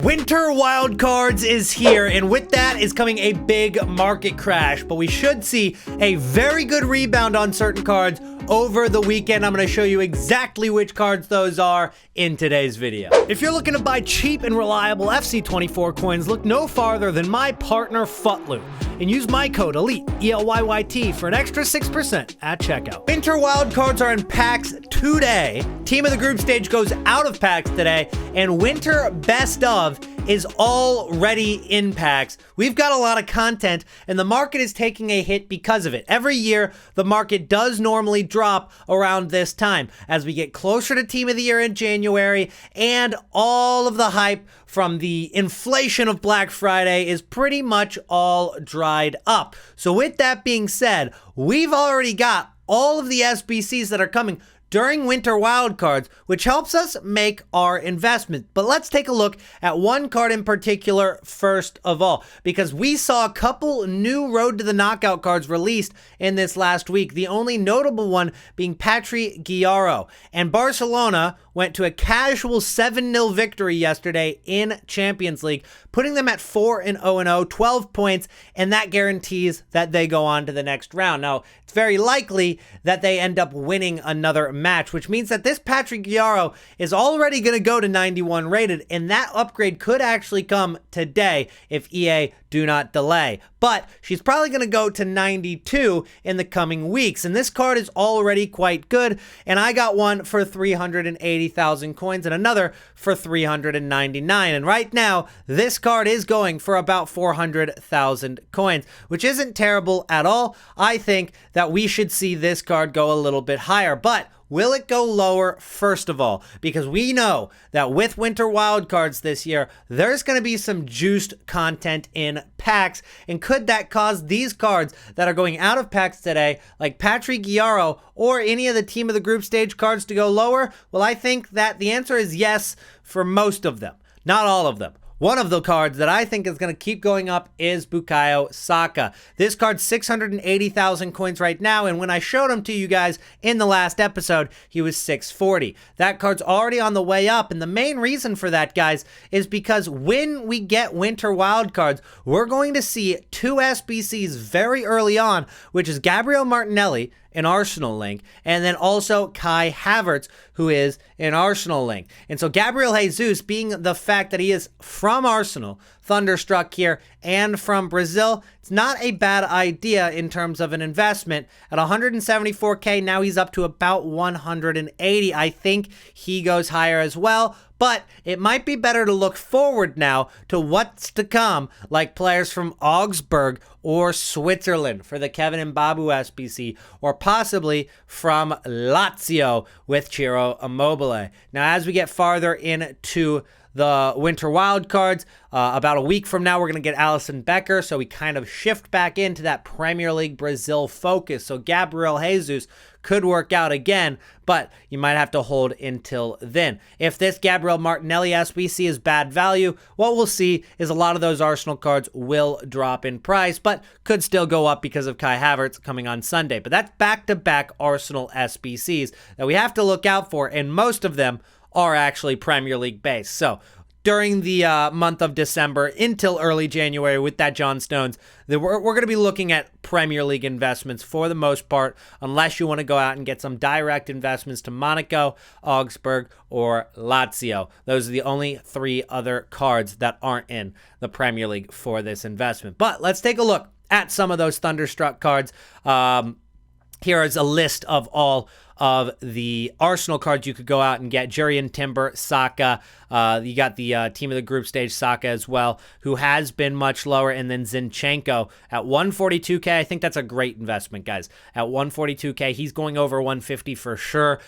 Winter Wildcards is here, and with that is coming a big market crash, but we should see a very good rebound on certain cards over the weekend. I'm going to show you exactly which cards those are in today's video. If you're looking to buy cheap and reliable FC24 coins, look no farther than my partner FUTLOOT and use my code ELITE, ELYYT, for an extra 6% at checkout. Winter Wildcards are in packs today. Team of the group stage goes out of packs today, and Winter Best Of is already in packs. We've got a lot of content, and the market is taking a hit because of it. Every year, the market does normally drop around this time as we get closer to Team of the Year in January, and all of the hype from the inflation of Black Friday is pretty much all dried up. So with that being said, we've already got all of the SBCs that are coming during Winter Wildcards, which helps us make our investment. But let's take a look at one card in particular first of all, because we saw a couple new Road to the Knockout cards released in this last week, the only notable one being Patrick Guijarro. And Barcelona went to a casual 7-0 victory yesterday in Champions League, putting them at 4-0-0, 12 points, and that guarantees that they go on to the next round. Now, it's very likely that they end up winning another match, which means that this Patrick Guijarro is already going to go to 91 rated, and that upgrade could actually come today if EA do not delay. But she's probably going to go to 92 in the coming weeks, and this card is already quite good, and I got one for 380,000 coins and another for 399, and right now this card is going for about 400,000 coins, which isn't terrible at all. I think that we should see this card go a little bit higher, but will it go lower? First of all, because we know that with Winter Wildcards this year, there's going to be some juiced content in packs, and could that cause these cards that are going out of packs today, like Patrick Guijarro or any of the Team of the Group Stage cards, to go lower? Well, I think that the answer is yes for most of them, not all of them. One of the cards that I think is going to keep going up is Bukayo Saka. This card's 680,000 coins right now, and when I showed him to you guys in the last episode, he was 640. That card's already on the way up, and the main reason for that, guys, is because when we get Winter Wildcards, we're going to see two SBCs very early on, which is Gabriel Martinelli, an Arsenal link, and then also Kai Havertz, who is an Arsenal link. And so Gabriel Jesus, being the fact that he is from Arsenal, Thunderstruck here, and from Brazil, it's not a bad idea in terms of an investment. At 174k, now he's up to about 180. I think he goes higher as well, but it might be better to look forward now to what's to come, like players from Augsburg or Switzerland for the Kevin Mbabu SBC, or possibly from Lazio with Ciro Immobile. Now, as we get farther into the Winter Wildcards, about a week from now, we're going to get Alisson Becker, so we kind of shift back into that Premier League Brazil focus. So Gabriel Jesus could work out again, but you might have to hold until then. If this Gabriel Martinelli SBC is bad value, what we'll see is a lot of those Arsenal cards will drop in price, but could still go up because of Kai Havertz coming on Sunday. But that's back-to-back Arsenal SBCs that we have to look out for, and most of them are actually Premier League based. So during the month of December until early January with that John Stones, we're going to be looking at Premier League investments for the most part, unless you want to go out and get some direct investments to Monaco, Augsburg, or Lazio. Those are the only three other cards that aren't in the Premier League for this investment. But let's take a look at some of those Thunderstruck cards. Here is a list of all of the Arsenal cards you could go out and get. Jurrien Timber, Saka. You got the Team of the Group Stage Saka as well, who has been much lower. And then Zinchenko at 142k. I think that's a great investment, guys. At 142k, he's going over 150 for sure.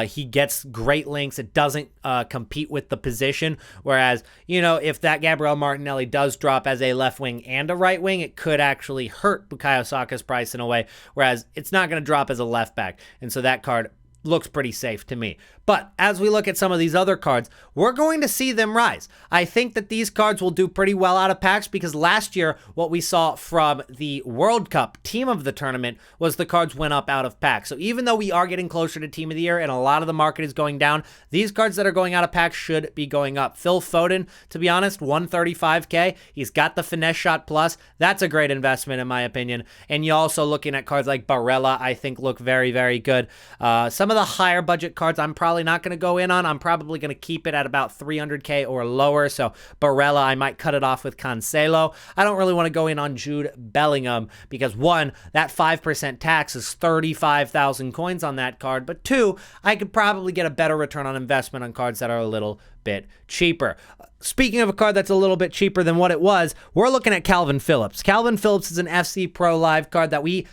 He gets great links. It doesn't compete with the position. Whereas, you know, if that Gabriel Martinelli does drop as a left wing and a right wing, it could actually hurt Bukayo Saka's price in a way. Whereas it's not going to drop as a left back. And so that card looks pretty safe to me. But as we look at some of these other cards, we're going to see them rise. I think that these cards will do pretty well out of packs because last year, what we saw from the World Cup team of the tournament was the cards went up out of packs. So even though we are getting closer to team of the year and a lot of the market is going down, these cards that are going out of packs should be going up. Phil Foden, to be honest, 135K. He's got the finesse shot plus. That's a great investment in my opinion. And you're also looking at cards like Barella, I think look very, very good. Some of the higher budget cards I'm probably not going to go in on. I'm probably going to keep it at about 300K or lower. So Barella, I might cut it off with Cancelo. I don't really want to go in on Jude Bellingham because one, that 5% tax is 35,000 coins on that card. But two, I could probably get a better return on investment on cards that are a little bit cheaper. Speaking of a card that's a little bit cheaper than what it was, we're looking at Calvin Phillips. Calvin Phillips is an FC Pro Live card that we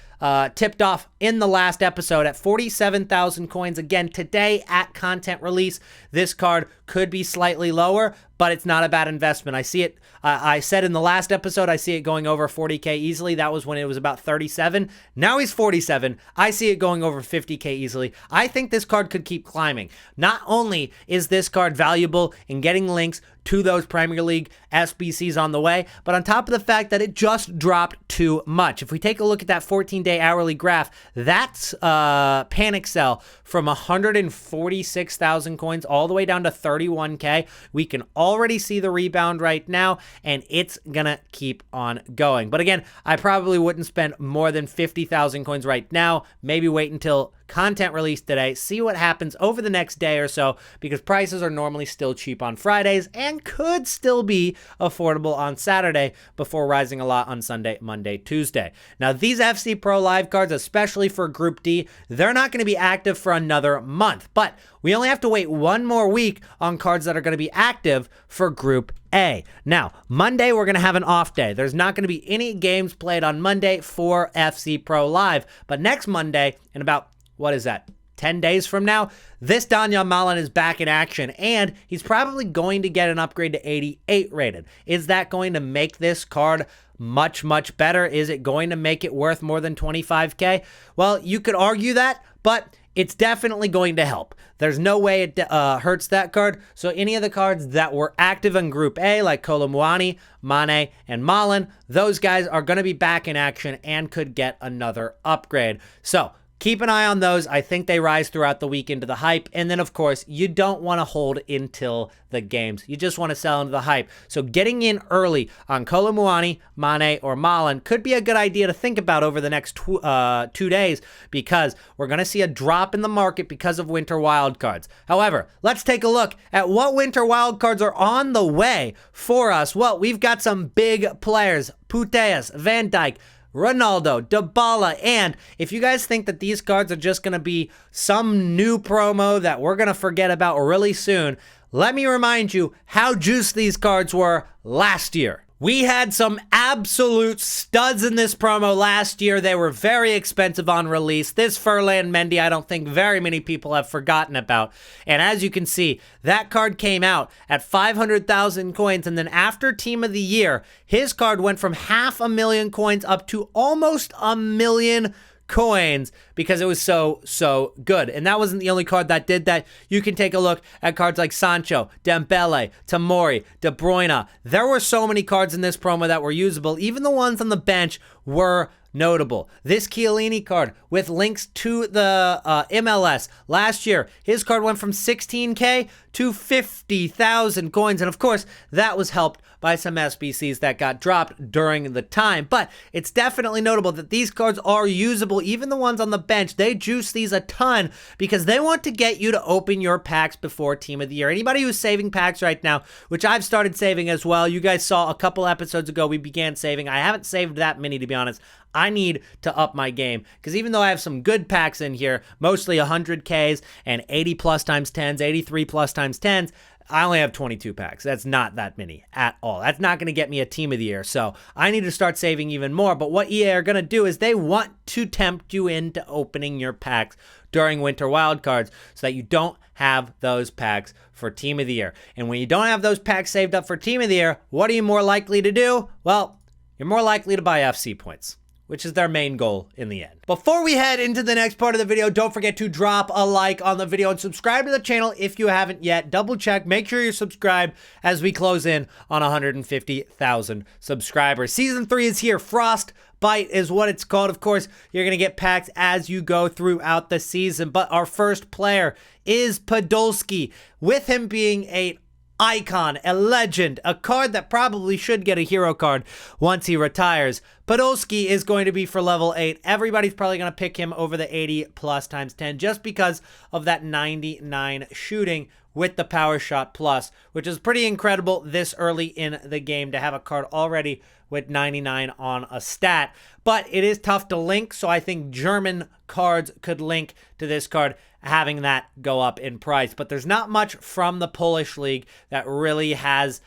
tipped off in the last episode at 47,000 coins. Again, today at content release, this card could be slightly lower, but it's not a bad investment. I see it. I said in the last episode, I see it going over 40K easily. That was when it was about 37. Now he's 47. I see it going over 50K easily. I think this card could keep climbing. Not only is this card valuable in getting links to those Premier League SBCs on the way, but on top of the fact that it just dropped too much. If we take a look at that 14-day hourly graph, that's panic sell from 146,000 coins all the way down to 31K. We can already see the rebound right now, and it's gonna keep on going. But again, I probably wouldn't spend more than 50,000 coins right now. Maybe wait until content release today, see what happens over the next day or so, because prices are normally still cheap on Fridays and could still be affordable on Saturday before rising a lot on Sunday, Monday, Tuesday. Now, these FC Pro Live cards, especially for Group D, they're not going to be active for another month, but we only have to wait one more week on cards that are going to be active for Group A. Now, Monday, we're going to have an off day. There's not going to be any games played on Monday for FC Pro Live, but next Monday, in about what is that, 10 days from now, this Daniel Malen is back in action, and he's probably going to get an upgrade to 88 rated. Is that going to make this card much, much better? Is it going to make it worth more than 25K? Well, you could argue that, but it's definitely going to help. There's no way it hurts that card. So any of the cards that were active in Group A, like Kolomuani, Mane, and Malen, those guys are going to be back in action and could get another upgrade. So keep an eye on those. I think they rise throughout the week into the hype. And then, of course, you don't want to hold until the games. You just want to sell into the hype. So getting in early on Kolomuani, Mane, or Malen could be a good idea to think about over the next 2 days, because we're going to see a drop in the market because of winter wildcards. However, let's take a look at what winter wildcards are on the way for us. Well, we've got some big players: Putellas, Van Dijk, Ronaldo, Dybala, and if you guys think that these cards are just going to be some new promo that we're going to forget about really soon, let me remind you how juiced these cards were last year. We had some absolute studs in this promo last year. They were very expensive on release. This Furlan Mendy, I don't think very many people have forgotten about. And as you can see, that card came out at 500,000 coins. And then after Team of the Year, his card went from 500,000 coins up to almost 1 million coins because it was so good. And that wasn't the only card that did that. You can take a look at cards like Sancho, Dembele, Tomori, De Bruyne. There were so many cards in this promo that were usable. Even the ones on the bench were notable. This Chiellini card with links to the MLS last year, his card went from 16K to 50,000 coins. And of course, that was helped by some SBCs that got dropped during the time. But it's definitely notable that these cards are usable. Even the ones on the bench, they juice these a ton because they want to get you to open your packs before Team of the Year. Anybody who's saving packs right now, which I've started saving as well. You guys saw a couple episodes ago, we began saving. I haven't saved that many, to be honest. I need to up my game because even though I have some good packs in here, mostly 100Ks and 80 plus times 10s, 83 plus times 10s, I only have 22 packs. That's not that many at all. That's not going to get me a Team of the Year. So I need to start saving even more. But what EA are going to do is they want to tempt you into opening your packs during winter wildcards so that you don't have those packs for Team of the Year. And when you don't have those packs saved up for Team of the Year, what are you more likely to do? Well, you're more likely to buy FC points, which is their main goal in the end. Before we head into the next part of the video, don't forget to drop a like on the video and subscribe to the channel if you haven't yet. Double check, make sure you're subscribed as we close in on 150,000 subscribers. Season 3 is here. Frostbite is what it's called. Of course, you're going to get packs as you go throughout the season, but our first player is Podolski, with him being a icon, a legend, a card that probably should get a hero card once he retires. Podolski is going to be for level 8. Everybody's probably going to pick him over the 80 plus times 10 just because of that 99 shooting with the power shot plus, which is pretty incredible this early in the game to have a card already with 99 on a stat. But it is tough to link, so I think German cards could link to this card, having that go up in price. But there's not much from the Polish league that really has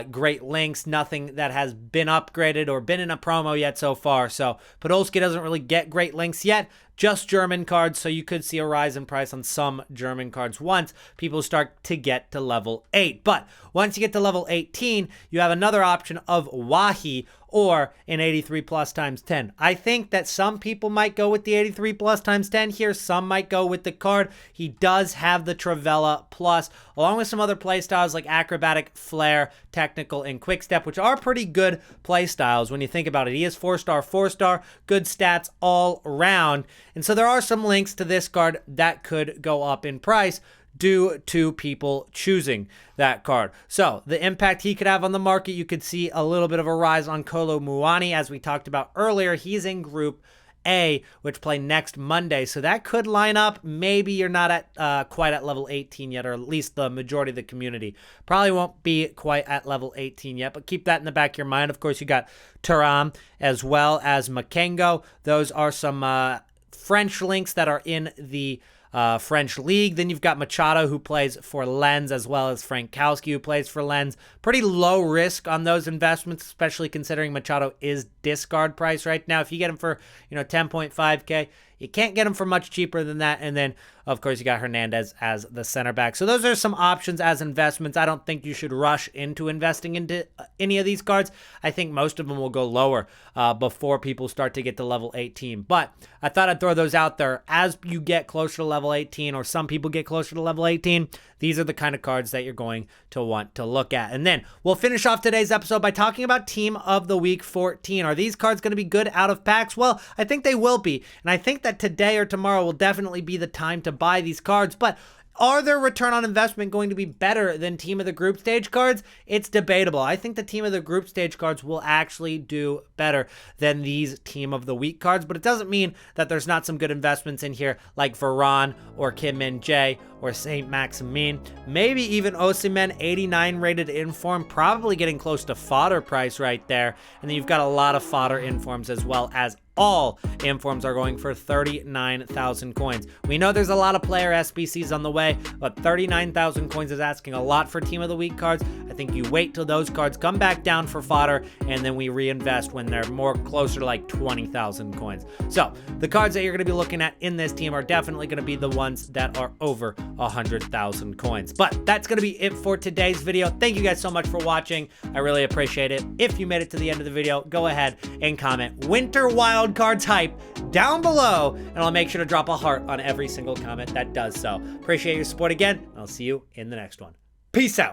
great links, nothing that has been upgraded or been in a promo yet so far. So Podolski doesn't really get great links yet, just German cards, so you could see a rise in price on some German cards once people start to get to level 8. But once you get to level 18, you have another option of Wahi or an 83 plus times 10. I think that some people might go with the 83 plus times 10 here. Some might go with the card. He does have the Travella plus, along with some other playstyles like Acrobatic, Flare, Technical, and Quick Step, which are pretty good playstyles when you think about it. He is 4-star, 4-star, good stats all around. And so there are some links to this card that could go up in price due to people choosing that card. So the impact he could have on the market, you could see a little bit of a rise on Kolo Muani, as we talked about earlier. He's in Group A, which play next Monday, so that could line up. Maybe you're not at quite at level 18 yet, or at least the majority of the community probably won't be quite at level 18 yet, but keep that in the back of your mind. Of course, you got Turam as well as Makengo. Those are some French links that are in the French league. Then you've got Machado, who plays for Lens, as well as Frankowski, who plays for Lens. Pretty low risk on those investments, especially considering Machado is discard price right now. If you get him for 10.5K, you can't get him for much cheaper than that. And then, of course, you got Hernandez as the center back. So those are some options as investments. I don't think you should rush into investing into any of these cards. I think most of them will go lower before people start to get to level 18. But I thought I'd throw those out there. As you get closer to level 18, or some people get closer to level 18, these are the kind of cards that you're going to want to look at. And then we'll finish off today's episode by talking about Team of the Week 14. Are these cards going to be good out of packs? Well, I think they will be. And I think that today or tomorrow will definitely be the time to buy these cards. But are their return on investment going to be better than Team of the Group Stage cards? It's debatable. I think the Team of the Group Stage cards will actually do better than these Team of the Week cards, but it doesn't mean that there's not some good investments in here like Varane or Kim Min-jae or Saint Maximin. Maybe even Osimhen, 89 rated inform, probably getting close to fodder price right there. And then you've got a lot of fodder informs, as well as all informs are going for 39,000 coins. We know there's a lot of player SBCs on the way, but 39,000 coins is asking a lot for Team of the Week cards. I think you wait till those cards come back down for fodder, and then we reinvest when they're more closer to like 20,000 coins. So the cards that you're going to be looking at in this team are definitely going to be the ones that are over 100,000 coins. But that's going to be it for today's video. Thank you guys so much for watching. I really appreciate it. If you made it to the end of the video, go ahead and comment Winter Wildcards hype down below, and I'll make sure to drop a heart on every single comment that does so. Appreciate your support again, and I'll see you in the next one. Peace out.